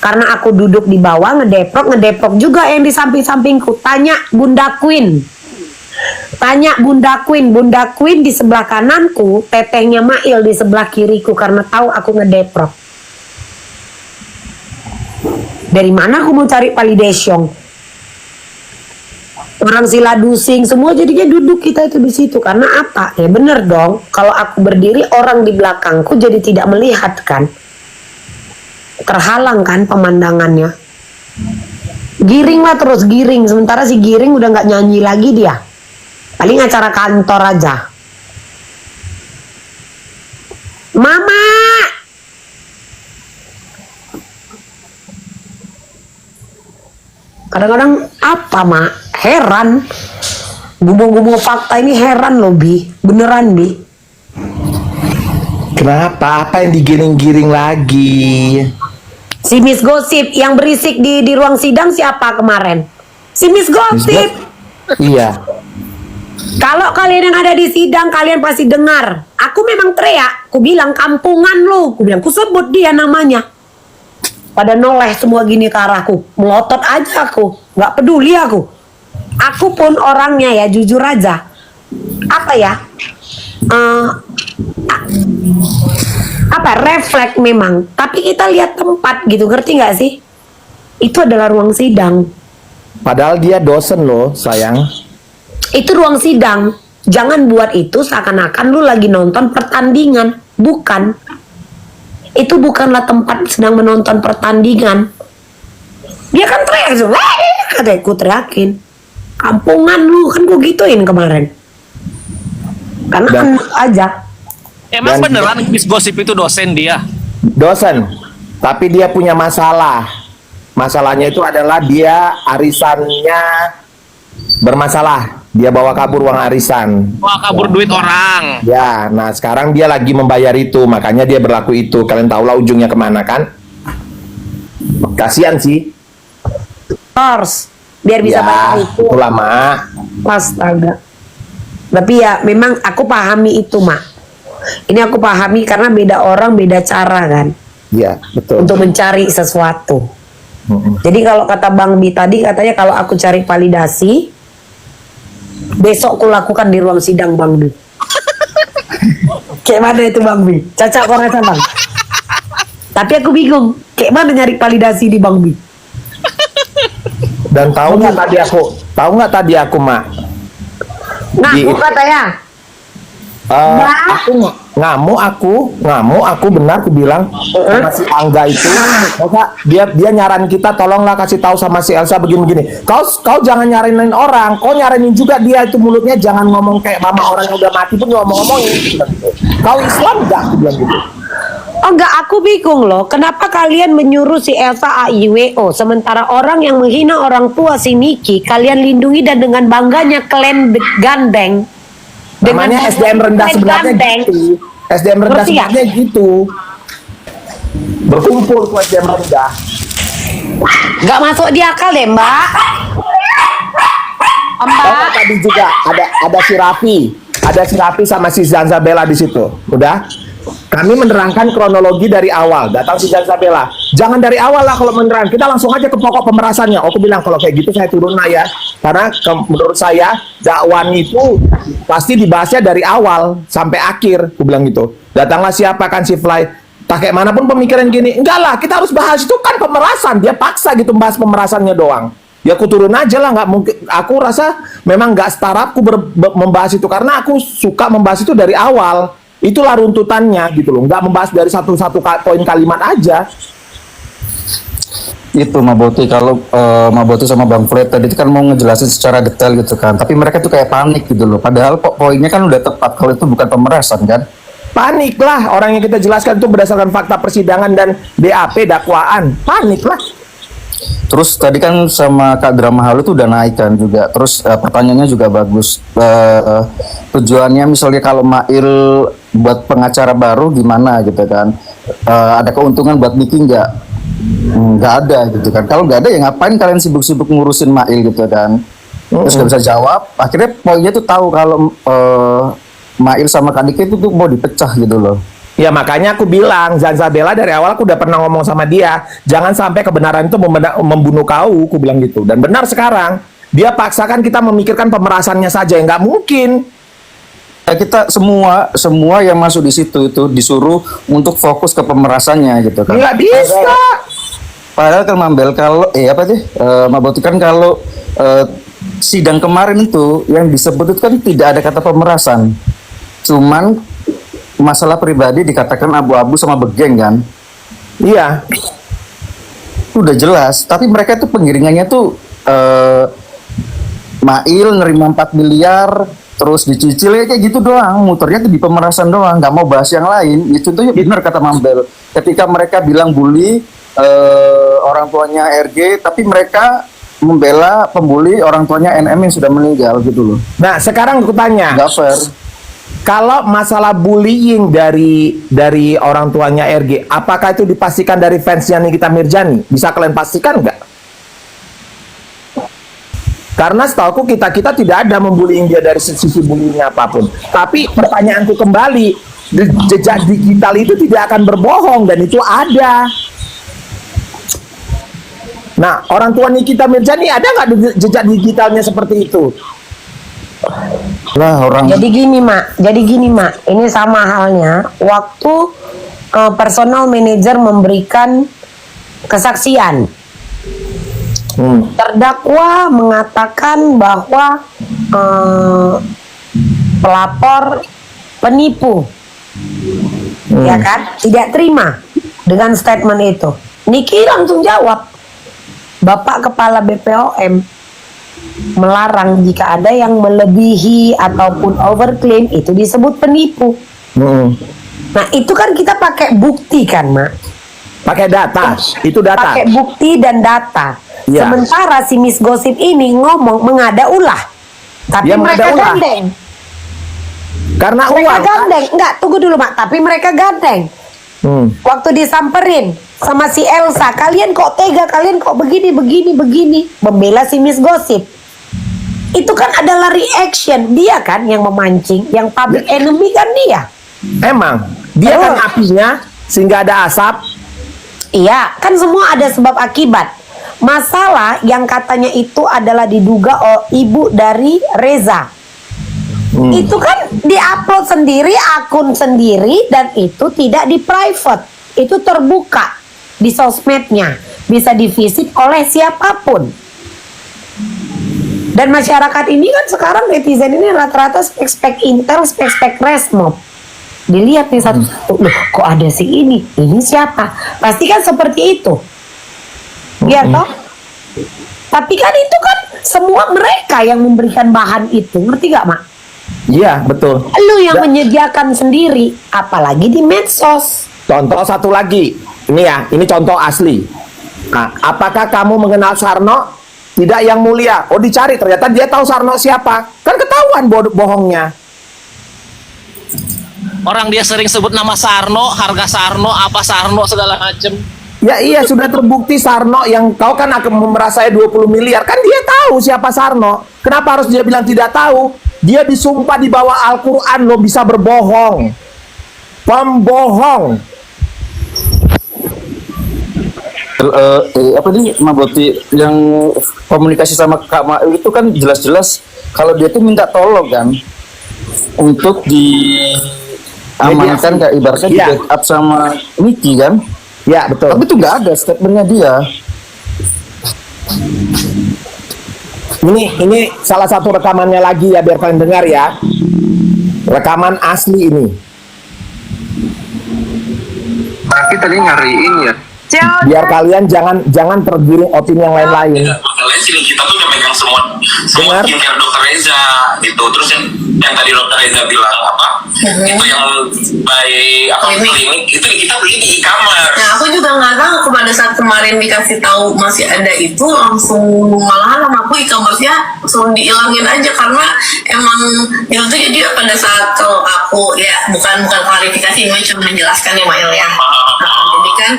Karena aku duduk di bawah ngedeprok juga yang di samping-sampingku. Tanya Bunda Queen. Bunda Queen di sebelah kananku, tetehnya Mail di sebelah kiriku karena tahu aku ngedeprok. Dari mana aku mau cari validation? Orang siladusing semua jadinya duduk kita itu di situ karena apa? Ya bener dong. Kalau aku berdiri orang di belakangku jadi tidak melihat kan, terhalang kan pemandangannya. Giring lah terus giring. Sementara si giring udah nggak nyanyi lagi dia. Paling acara kantor aja. Mama. Kadang-kadang apa mak? Heran. Gumung-gumung fakta ini heran loh Bi. Beneran Bi. Kenapa? Apa yang digiring-giring lagi? Si Miss Gosip yang berisik di ruang sidang siapa kemarin? Si Miss Gosip. Iya. Kalau kalian yang ada di sidang kalian pasti dengar. Aku memang teriak. Ku bilang kampungan lu. Ku bilang ku sebut dia namanya. Pada noleh semua gini ke arahku. Melotot aja aku. Nggak peduli aku. Aku pun orangnya ya jujur aja. Apa ya? Refleks memang. Tapi kita lihat tempat gitu. Ngerti nggak sih? Itu adalah ruang sidang. Padahal dia dosen loh sayang. Itu ruang sidang. Jangan buat itu seakan-akan lu lagi nonton pertandingan. Bukan. Itu bukanlah tempat sedang menonton pertandingan. Dia kan teriak. Katanya ku teriakin. Kampungan lu. Kan gue gituin kemarin. Karena enak aja. Emang beneran Miss Gosip itu dosen dia? Dosen. Tapi dia punya masalah. Masalahnya itu adalah dia arisannya bermasalah. Dia bawa kabur uang arisan. Wah, kabur duit orang. Ya, nah sekarang dia lagi membayar itu, makanya dia berlaku itu. Kalian tahulah ujungnya kemana kan? Kasihan sih. Harus biar bisa bayar itu. Itu lama. Astaga. Tapi ya memang aku pahami itu mak. Ini aku pahami karena beda orang beda cara kan. Iya betul. Untuk mencari sesuatu. Jadi kalau kata Bang Bi tadi katanya kalau aku cari validasi, besok aku lakukan di ruang sidang Bang Bi. Kayak mana itu Bang Bi? Caca kok rasa Bang? Tapi aku bingung, kayak mana nyari validasi di Bang Bi? Dan tahu nggak tadi aku mak? Ngaku katanya. Aku ngamuk aku benar aku bilang sama si Angga itu masa dia nyaran kita tolonglah kasih tahu sama si Elsa begini-begini. Kau jangan nyaranin orang, kau nyaranin juga dia itu mulutnya jangan ngomong kayak mama orang yang udah mati pun ngomong-ngomongin. Kau Islam enggak? Aku bilang gitu. Oh enggak, aku bingung loh. Kenapa kalian menyuruh si Elsa AIWO sementara orang yang menghina orang tua si Niki kalian lindungi dan dengan bangganya kalian gandeng. Namanya SDM rendah sebelahnya gitu. SDM rendah sebelahnya gitu. Berkumpul ke SDM rendah. Gak masuk di akal deh mbak. Mbak tadi juga ada si Raffi. Ada si Raffi sama si Zanzabella di situ. Udah? Kami menerangkan kronologi dari awal. Datang si Zanzabella. Jangan dari awal lah kalau menerang. Kita langsung aja ke pokok pemerasannya. Aku bilang kalau kayak gitu saya turun lah ya. Karena menurut saya dakwaan itu pasti dibahasnya dari awal sampai akhir. Aku bilang gitu. Datanglah siapa kan si Fly. Tak kayak manapun pemikiran gini. Enggak lah kita harus bahas itu kan pemerasan. Dia paksa gitu bahas pemerasannya doang. Ya aku turun aja lah. Nggak mungkin. Aku rasa memang nggak startupku membahas itu. Karena aku suka membahas itu dari awal. Itulah runtutannya gitu loh, nggak membahas dari satu-satu poin kalimat aja. Itu Maboti, kalau Maboti sama Bang Fred tadi itu kan mau ngejelasin secara detail gitu kan, tapi mereka tuh kayak panik gitu loh, padahal poinnya kan udah tepat kalau itu bukan pemerasan kan. Panik lah, orang yang kita jelaskan itu berdasarkan fakta persidangan dan BAP dakwaan, panik lah. Terus tadi kan sama Kak Drama Halu tuh udah naik kan juga. Terus pertanyaannya juga bagus. Tujuannya misalnya kalau Mail buat pengacara baru gimana gitu kan? Ada keuntungan buat Niki nggak? Nggak ada gitu kan. Kalau nggak ada ya ngapain kalian sibuk-sibuk ngurusin Mail gitu kan? Terus nggak bisa jawab. Akhirnya poinnya tuh tahu kalau Mail sama Kak Niki itu tuh mau dipecah gitu loh. Ya makanya aku bilang, Zanzabella dari awal aku udah pernah ngomong sama dia, jangan sampai kebenaran itu membunuh kau, aku bilang gitu. Dan benar sekarang, dia paksakan kita memikirkan pemerasannya saja, nggak mungkin. Ya, kita semua yang masuk di situ itu disuruh untuk fokus ke pemerasannya gitu kan. Nggak bisa. Padahal kan Mambel kalau Mbak Boti kan kalau sidang kemarin itu yang disebut itu kan tidak ada kata pemerasan. Cuman masalah pribadi dikatakan abu-abu sama begeng kan. Iya. Udah jelas, tapi mereka tuh pengiringannya tuh Mail nerima 4 miliar terus dicicil ya kayak gitu doang, muternya tuh di pemerasan doang, nggak mau bahas yang lain. Ya contohnya benar kata Mambel, ketika mereka bilang bully orang tuanya RG, tapi mereka membela pembuli orang tuanya NM yang sudah meninggal gitu loh. Nah sekarang aku tanya, Nggak fair. kalau masalah bullying dari orang tuanya RG, apakah itu dipastikan dari fansnya Nikita Mirzani? Bisa kalian pastikan nggak? Karena setahuku kita tidak ada membullying dia dari sisi bullyingnya apapun. Tapi pertanyaanku kembali, jejak digital itu tidak akan berbohong dan itu ada. Nah, orang tua Nikita Mirzani ada nggak jejak digitalnya seperti itu? Lah orang Jadi gini mak, ini sama halnya waktu personal manager memberikan kesaksian. Terdakwa mengatakan bahwa pelapor penipu, ya kan, tidak terima dengan statement itu. Niki langsung jawab, Bapak Kepala BPOM melarang jika ada yang melebihi ataupun overclaim itu disebut penipu. Nah itu kan kita pakai bukti kan mak, Pakai data, itu data. pakai bukti dan data. Ya. Sementara si Miss Gosip ini ngomong mengada ulah, tapi Dia mereka mengada ulah. gandeng. Karena Mereka uang. gandeng, enggak tunggu dulu mak, tapi mereka gandeng. Waktu disamperin sama si Elsa, kalian kok tega, kalian kok begini, membela si Miss Gosip. Itu kan adalah reaction dia kan yang memancing, yang public enemy kan dia. Emang dia kan apinya sehingga ada asap. Iya, kan semua ada sebab akibat. Masalah yang katanya itu adalah diduga ibu dari Reza. Itu kan diupload sendiri, akun sendiri, dan itu tidak di private. Itu terbuka di sosmednya, bisa divisit oleh siapapun. Dan masyarakat ini kan sekarang netizen ini rata-rata spek Intel, spek Resmob. Dilihat nih satu-satu, loh kok ada si ini siapa? Pasti kan seperti itu. Ya toh? Tapi kan itu kan semua mereka yang memberikan bahan itu, ngerti gak mak? Iya betul. Lu yang Da- menyediakan sendiri, apalagi di medsos. Contoh satu lagi, ini contoh asli. Nah, apakah kamu mengenal Sarno? Tidak yang mulia. Oh dicari, ternyata dia tahu Sarno siapa. Kan ketahuan bohongnya. Orang dia sering sebut nama Sarno, harga Sarno, apa Sarno segala macem. Ya iya sudah terbukti Sarno yang kau kan akan memerasai 20 miliar. Kan dia tahu siapa Sarno. Kenapa harus dia bilang tidak tahu? Dia disumpah di bawah Al-Quran lo bisa berbohong. Pembohong. Apa nih Mbak Boti yang komunikasi sama Kak Mail itu kan jelas-jelas kalau dia tuh minta tolong kan untuk diamankan kayak ibaratnya di Iya. backup sama Niki kan. Ya betul. Tapi itu nggak ada statementnya dia. Ini salah satu rekamannya lagi ya biar kalian dengar ya. Rekaman asli ini. Tapi tadi nyariin ya. Biar kalian jangan tergiring opini yang lain-lain. Masalahnya si Nikita tuh udah megang semua Dengar. skincare dokter Reza gitu. Terus yang tadi dokter Reza bilang apa? Itu yang by klinik itu kita beli di e-commerce. Nah, aku juga nggak tahu pada saat kemarin dikasih tahu masih ada itu langsung malahan sama aku e-commerce-nya langsung dihilangin aja karena emang itu tuh jadi pada saat kalau aku ya bukan klarifikasi ini cuma menjelaskan ya Mail ya. Nah, jadi kan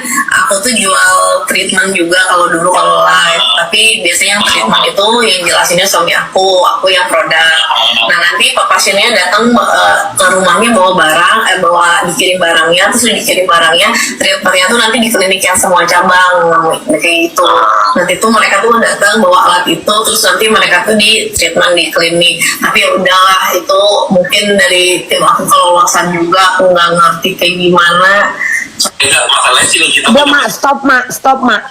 aku tuh jual treatment juga kalau dulu kalau live, tapi biasanya yang treatment itu yang jelasinnya suami aku yang produk. Nah nanti pasiennya datang ke rumahnya bawa dikirim barangnya, terus dikirim barangnya, treatmentnya tuh nanti di klinik yang semua cabang kayak gitu. Nanti tuh mereka tuh datang bawa alat itu, terus nanti mereka tuh di treatment di klinik. Tapi ya udahlah, itu mungkin dari tim aku kelolosan juga, aku nggak ngerti kayak gimana. Enggak, masalahnya sini kita Udah mak, stop mak.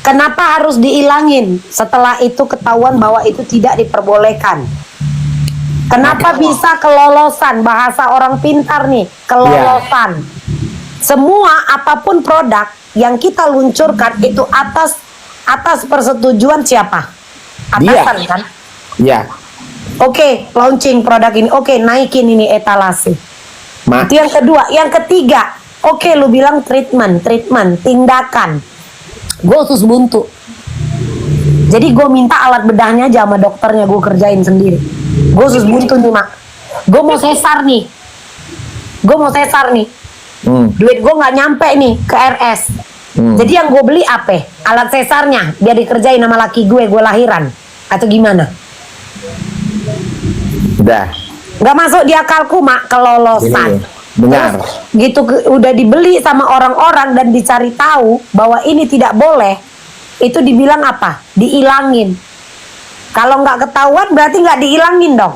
Kenapa harus diilangin setelah itu ketahuan bahwa itu tidak diperbolehkan? Kenapa bisa kelolosan, bahasa orang pintar nih, kelolosan? Semua apapun produk yang kita luncurkan itu atas persetujuan siapa? Atasan kan? Iya. Oke, launching produk ini. Oke, naikin ini etalase. Ma. Itu yang kedua. Yang ketiga, oke, lu bilang treatment, tindakan. Gue usus buntu. Jadi gue minta alat bedahnya aja sama dokternya, gue kerjain sendiri. Gue usus buntu nih, Mak. Gue mau sesar nih. Duit gue nggak nyampe nih ke RS. Jadi yang gue beli apa? Alat sesarnya, biar dikerjain sama laki gue lahiran. Atau gimana? Udah. Nggak masuk di akalku, Mak, kelolosan. Benar. Terus, gitu udah dibeli sama orang-orang dan dicari tahu bahwa ini tidak boleh, itu dibilang apa? Diilangin. Kalau nggak ketahuan berarti nggak diilangin dong.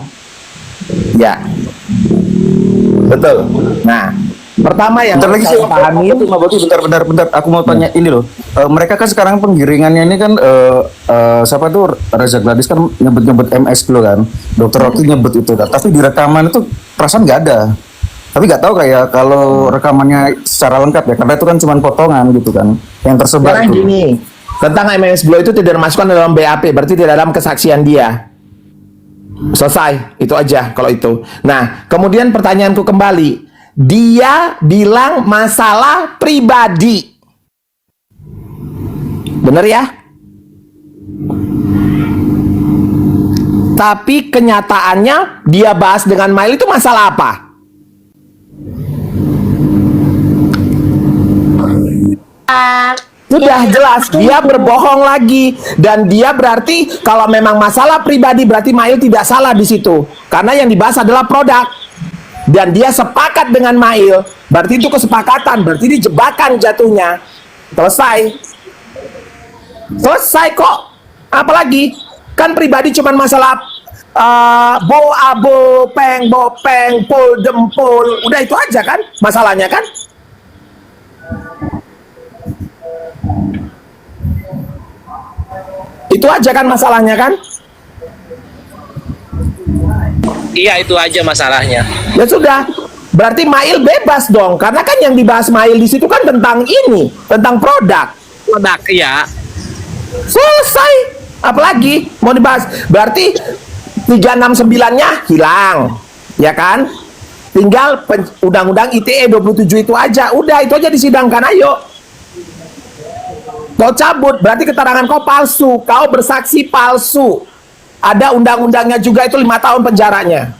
Ya. Betul. Nah, pertama yang Bentar lagi harus sih, saya pahami itu bentar. Aku mau tanya ini loh. Mereka kan sekarang penggiringannya ini kan siapa tuh Reza Gladys kan nyebut MS dulu kan. Dokter Rocky nyebut itu kan. Tapi di rekaman itu perasaan nggak ada. Tapi nggak tahu kayak kalau rekamannya secara lengkap ya, karena itu kan cuma potongan gitu kan yang tersebar. sekarang Itu. gini, tentang MS Blow itu tidak dimasukkan dalam BAP, berarti tidak dalam kesaksian dia. Selesai, itu aja kalau itu. Nah, kemudian pertanyaanku kembali, dia bilang masalah pribadi, bener ya? Tapi kenyataannya dia bahas dengan Mail itu masalah apa? Sudah jelas dia berbohong lagi, dan dia berarti kalau memang masalah pribadi berarti Mail tidak salah di situ karena yang dibahas adalah produk dan dia sepakat dengan Mail, berarti itu kesepakatan, berarti ini jebakan jatuhnya. Selesai kok, apalagi kan pribadi cuman masalah bo abo peng bopeng pul dempul, udah itu aja kan masalahnya kan. Itu aja kan masalahnya kan? Iya, itu aja masalahnya. Ya sudah, berarti Mail bebas dong, karena kan yang dibahas Mail di situ kan tentang ini, tentang produk. Produk, iya. Selesai. Apalagi mau dibahas? Berarti 369-nya hilang, ya kan? Tinggal undang-undang ITE 27 itu aja. Udah, itu aja disidangkan, ayo. Kau cabut, berarti keterangan kau palsu, kau bersaksi palsu. Ada undang-undangnya juga, itu 5 tahun penjaranya.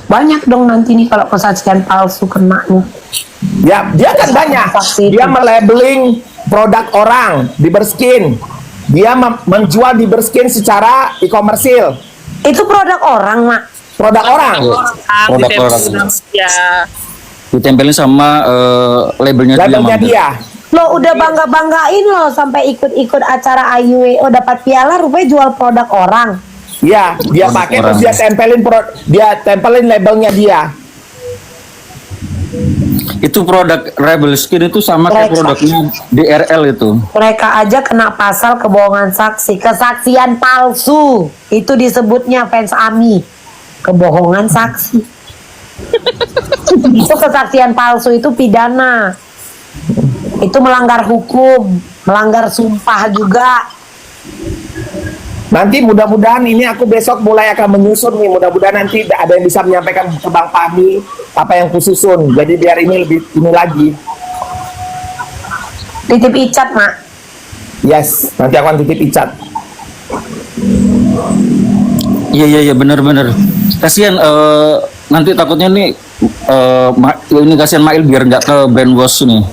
Banyak dong nanti nih kalau kesaksian palsu kena nih. Ya, dia kan banyak. Dia melabeling produk orang di Berskin. Dia menjual di Berskin secara e-komersil. Itu produk orang, Mak. Produk orang. Produk orang. Ya. Ditempelin sama labelnya Labelnya dia. Lo udah bangga-banggain lo sampai ikut-ikut acara IUWO dapat piala, rupanya jual produk orang. Ya, dia pakai terus dia tempelin labelnya dia. Itu produk Rebel Skin itu sama kayak produknya DRL itu. Mereka aja kena pasal kebohongan saksi, kesaksian palsu. Itu disebutnya fans AMI. Kebohongan saksi. Itu kesaksian palsu, itu pidana. Itu melanggar hukum, melanggar sumpah juga. Nanti mudah-mudahan ini aku besok mulai akan menyusun nih. Mudah-mudahan nanti ada yang bisa menyampaikan ke Bang Fahmi apa yang kususun. Jadi biar ini lebih ini lagi. Titip Icat, Mak. Yes, nanti aku akan titip Icat. Iya benar. Kasihan nanti takutnya nih ini kasihan Mail biar nggak ke brainwash nih.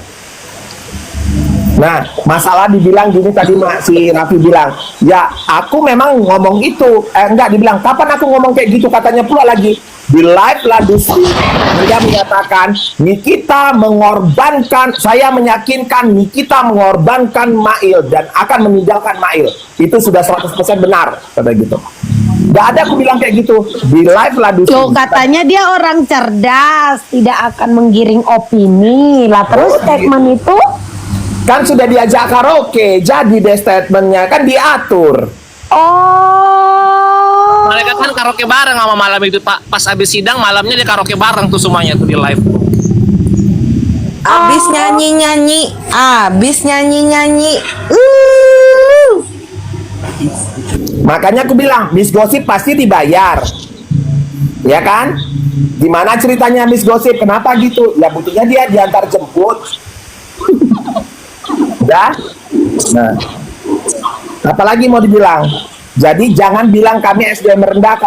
Nah, masalah dibilang gini tadi si Raffi bilang, ya aku memang ngomong itu, enggak, dibilang kapan aku ngomong kayak gitu, katanya pula lagi di live Ladusi dia menyatakan Nikita mengorbankan, saya meyakinkan Nikita mengorbankan Mail dan akan meninggalkan Mail. Itu sudah 100% benar, kata gitu. Gak ada aku bilang kayak gitu di live Ladusi. Loh, katanya dia orang cerdas, tidak akan menggiring opini. Lah terus statement itu Kan sudah diajak karaoke, jadi deh statementnya kan diatur. oh. Mereka kan karaoke bareng sama malam itu Pak. Pas habis sidang malamnya dia karaoke bareng tuh semuanya tuh di live. Abis nyanyi-nyanyi. Makanya aku bilang, Miss Gosip pasti dibayar. Ya kan? Gimana ceritanya Miss Gosip? Kenapa gitu? Ya buktinya dia diantar jemput. Ya? Nah, apalagi mau dibilang? Jadi jangan bilang kami SDM rendah.